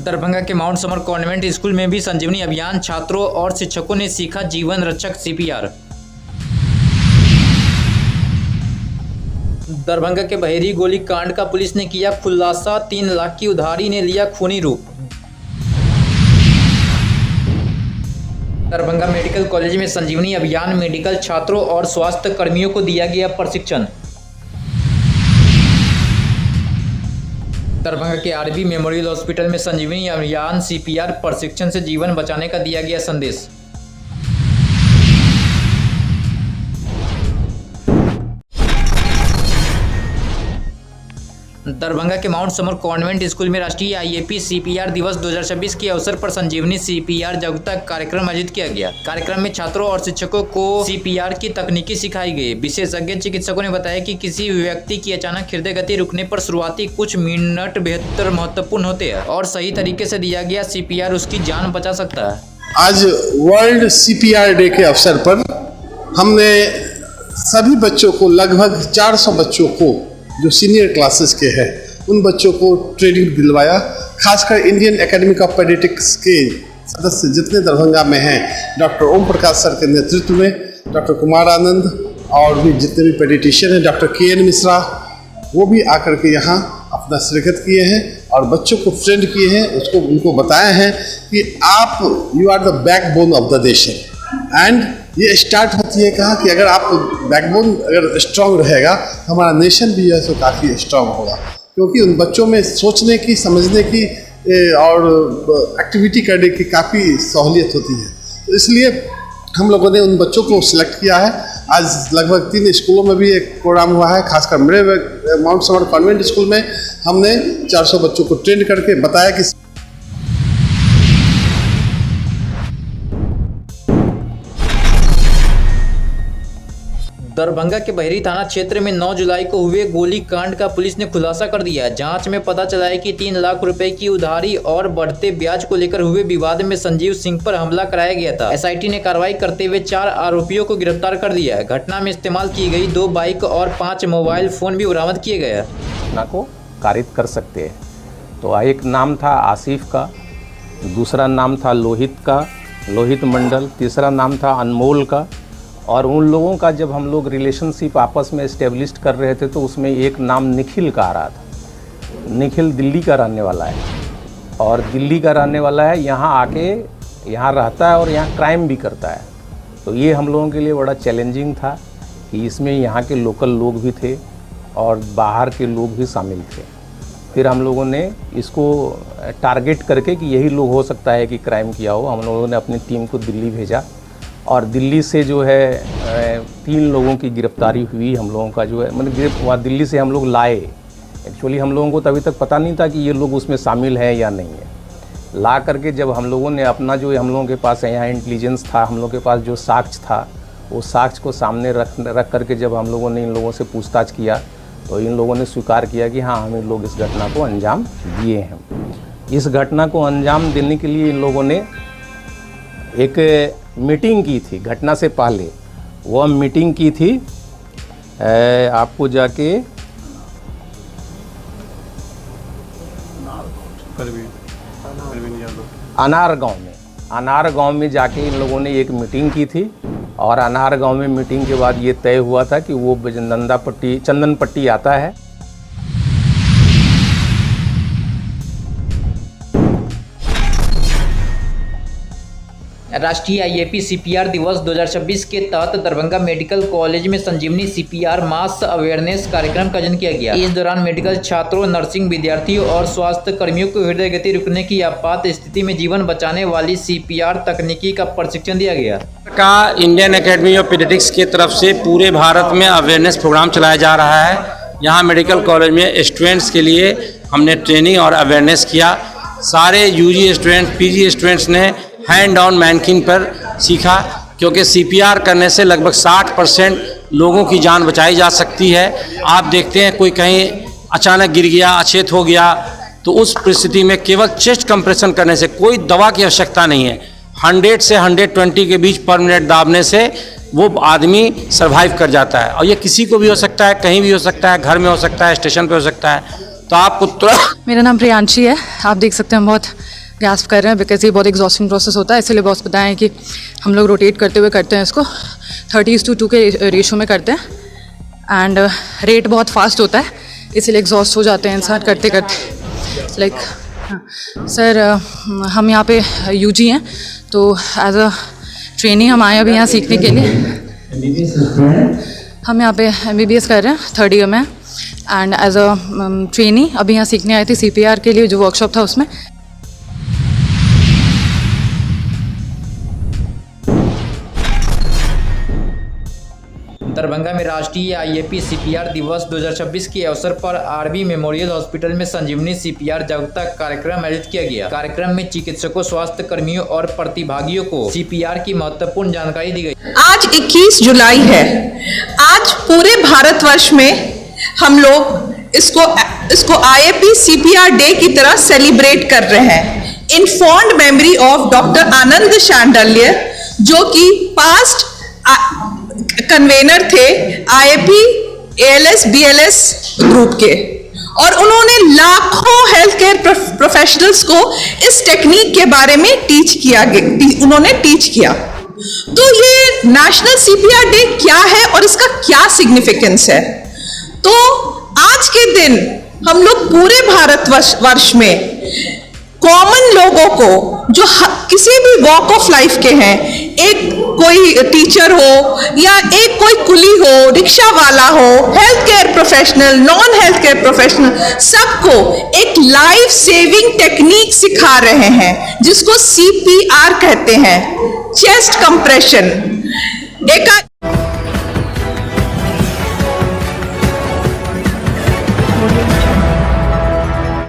दरभंगा के mount summer convent school में भी संजीवनी अभियान, छात्रों और शिक्षकों ने सीखा जीवन रक्षक सीपीआर। दरभंगा के बहेरी गोली कांड का पुलिस ने किया खुलासा, 3 लाख की उधारी ने लिया खूनी रूप। दरभंगा मेडिकल कॉलेज में संजीवनी अभियान, मेडिकल छात्रों और स्वास्थ्य कर्मियों को दिया गया प्रशिक्षण। दरभंगा के आरबी मेमोरियल हॉस्पिटल में संजीवनी अभियान सीपीआर प्रशिक्षण से जीवन बचाने का दिया गया संदेश। दरभंगा के माउंट समर कॉन्वेंट स्कूल में राष्ट्रीय आईएपी सीपीआर दिवस 2026 के अवसर पर संजीवनी सीपीआर जागरूकता कार्यक्रम आयोजित किया गया। कार्यक्रम में छात्रों और शिक्षकों को सीपीआर की तकनीकी सिखाई गई। विशेषज्ञ चिकित्सकों ने बताया कि किसी व्यक्ति की अचानक हृदय गति रुकने पर शुरुआती कुछ मिनट बेहतर महत्वपूर्ण होते हैं और सही तरीके से दिया गया सीपीआर उसकी जान बचा सकता है। आज वर्ल्ड सीपीआर डे के अवसर पर हमने सभी बच्चों को, लगभग 400 बच्चों को जो सीनियर क्लासेस के हैं, उन बच्चों को ट्रेनिंग दिलवाया। खासकर इंडियन एकेडमी ऑफ पेडियाट्रिक्स के सदस्य जितने दरभंगा में हैं, डॉक्टर ओम प्रकाश सर के नेतृत्व में, डॉक्टर कुमार आनंद और भी जितने भी पेडियाट्रिशियन हैं, डॉक्टर KN मिश्रा, वो भी आकर के यहाँ अपना शिरकत किए हैं और बच्चों को ट्रेंड किए हैं। उसको उनको बताया है कि आप you are the backbone of the nation. And ये स्टार्ट होती है कहा कि अगर आप बैकबोन अगर स्ट्रांग रहेगा, हमारा नेशन भी है तो काफ़ी स्ट्रांग होगा, क्योंकि उन बच्चों में सोचने की, समझने की और एक्टिविटी करने की काफ़ी सहूलियत होती है। तो इसलिए हम लोगों ने उन बच्चों को सिलेक्ट किया है। आज लगभग 3 स्कूलों में भी एक प्रोग्राम हुआ है। खासकर मेरे माउंट समर कॉन्वेंट स्कूल में हमने 400 बच्चों को ट्रेन करके बताया कि दरभंगा के बहेरी थाना क्षेत्र में 9 जुलाई को हुए गोली कांड का पुलिस ने खुलासा कर दिया। जांच में पता चला है कि 3 लाख रुपए की उधारी और बढ़ते ब्याज को लेकर हुए विवाद में संजीव सिंह पर हमला कराया गया था। एसआईटी ने कार्रवाई करते हुए 4 आरोपियों को गिरफ्तार कर दिया। घटना में इस्तेमाल की गई 2 बाइक और 5 मोबाइल फोन भी बरामद किए गए। घटना को कारित कर सकते हैं। तो एक नाम था आसिफ का, दूसरा नाम था लोहित मंडल, तीसरा नाम था अनमोल का। और उन लोगों का जब हम लोग रिलेशनशिप आपस में इस्टेब्लिश कर रहे थे तो उसमें एक नाम निखिल का आ रहा था। निखिल दिल्ली का रहने वाला है और दिल्ली का रहने वाला है, यहाँ आके यहाँ रहता है और यहाँ क्राइम भी करता है। तो ये हम लोगों के लिए बड़ा चैलेंजिंग था कि इसमें यहाँ के लोकल लोग भी थे और बाहर के लोग भी शामिल थे। फिर हम लोगों ने इसको टारगेट करके कि यही लोग हो सकता है कि क्राइम किया हो, हम लोगों ने अपनी टीम को दिल्ली भेजा और दिल्ली से जो है 3 लोगों की गिरफ्तारी हुई। हम लोगों का जो है मतलब वहाँ दिल्ली से हम लोग लाए। एक्चुअली हम लोगों को तभी तक पता नहीं था कि ये लोग उसमें शामिल हैं या नहीं है। ला करके जब हम लोगों ने अपना जो हम लोगों के पास यहाँ इंटेलिजेंस था, हम लोगों के पास जो साक्ष्य था, वो साक्ष्य को सामने रख करके जब हम लोगों ने इन लोगों से पूछताछ किया तो इन लोगों ने स्वीकार किया कि हाँ, हम इन लोग इस घटना को अंजाम दिए हैं। इस घटना को अंजाम देने के लिए इन लोगों ने एक मीटिंग की थी। घटना से पहले वह मीटिंग की थी आपको जाके अनार गांव में जाके इन लोगों ने एक मीटिंग की थी और अनार गांव में मीटिंग के बाद ये तय हुआ था कि वो चंदन पट्टी आता है। राष्ट्रीय आईएपी सीपीआर दिवस 2026 के तहत दरभंगा मेडिकल कॉलेज में संजीवनी सीपीआर मास अवेयरनेस कार्यक्रम का आयोजन किया गया। इस दौरान मेडिकल छात्रों, नर्सिंग विद्यार्थियों और स्वास्थ्य कर्मियों को हृदय गति रुकने की आपात स्थिति में जीवन बचाने वाली सीपीआर तकनीकी का प्रशिक्षण दिया गया। का इंडियन एकेडमी ऑफ पेडियाट्रिक्स की तरफ से पूरे भारत में अवेयरनेस प्रोग्राम चलाया जा रहा है। यहाँ मेडिकल कॉलेज में स्टूडेंट्स के लिए हमने ट्रेनिंग और अवेयरनेस किया। सारे यूजी स्टूडेंट्स, पीजी स्टूडेंट्स ने हैंड ऑन मैनकिन पर सीखा, क्योंकि सीपीआर करने से लगभग 60% लोगों की जान बचाई जा सकती है। आप देखते हैं कोई कहीं अचानक गिर गया, अचेत हो गया, तो उस परिस्थिति में केवल चेस्ट कंप्रेशन करने से, कोई दवा की आवश्यकता नहीं है, 100 से 120 के बीच पर मिनट दाबने से वो आदमी सर्वाइव कर जाता है। और ये किसी को भी हो सकता है, कहीं भी हो सकता है, घर में हो सकता है, स्टेशन पे हो सकता है। तो आपको तुरंत। मेरा नाम प्रियांशी है। आप देख सकते हैं हम बहुत गैस्प कर रहे हैं बिकॉज ये बहुत एग्जॉस्टिंग प्रोसेस होता है, इसलिए बॉस बताएं कि हम लोग रोटेट करते हुए करते हैं इसको 30:2 के रेशो में करते हैं एंड रेट बहुत फास्ट होता है, इसलिए एग्जॉस्ट हो जाते हैं इंसान करते करते। लाइक सर हम यहाँ पे यूजी हैं, तो एज अ ट्रेनिंग हम आए अभी यहाँ सीखने के लिए। हम यहाँ पे MBBS कर रहे हैं, 3rd ईयर में, एंड एज अ ट्रेनी अभी यहाँ सीखने आए थे CPR के लिए, जो वर्कशॉप था उसमें। दरभंगा में राष्ट्रीय IAP CPR दिवस 2026 के अवसर पर RV मेमोरियल हॉस्पिटल में संजीवनी CPR जागरूकता कार्यक्रम आयोजित किया गया। कार्यक्रम में चिकित्सकों, स्वास्थ्य कर्मियों और प्रतिभागियों को CPR की महत्वपूर्ण जानकारी दी गई। आज 21 जुलाई है। आज पूरे भारतवर्ष में हम लोग इसको IAP CPR डे की तरह सेलिब्रेट कर रहे हैं इन फॉन्ड मेमोरी ऑफ डॉक्टर आनंद शांडिल्य, जो कि पास्ट कन्वेनर थे IAP ALS BLS ग्रुप के, और उन्होंने लाखों हेल्थ केयर प्रोफेशनल्स को इस टेक्निक के बारे में टीच किया। तो ये नेशनल CPR डे क्या है और इसका क्या सिग्निफिकेंस है? तो आज के दिन हम लोग पूरे भारतवर्ष में कॉमन लोगों को, जो किसी भी वॉक ऑफ लाइफ के हैं, एक कोई टीचर हो या एक कोई कुली हो, रिक्शा वाला हो, health care professional, non health care professional, सबको एक लाइफ सेविंग टेक्निक सिखा रहे हैं जिसको CPR कहते हैं, चेस्ट कंप्रेशन। एक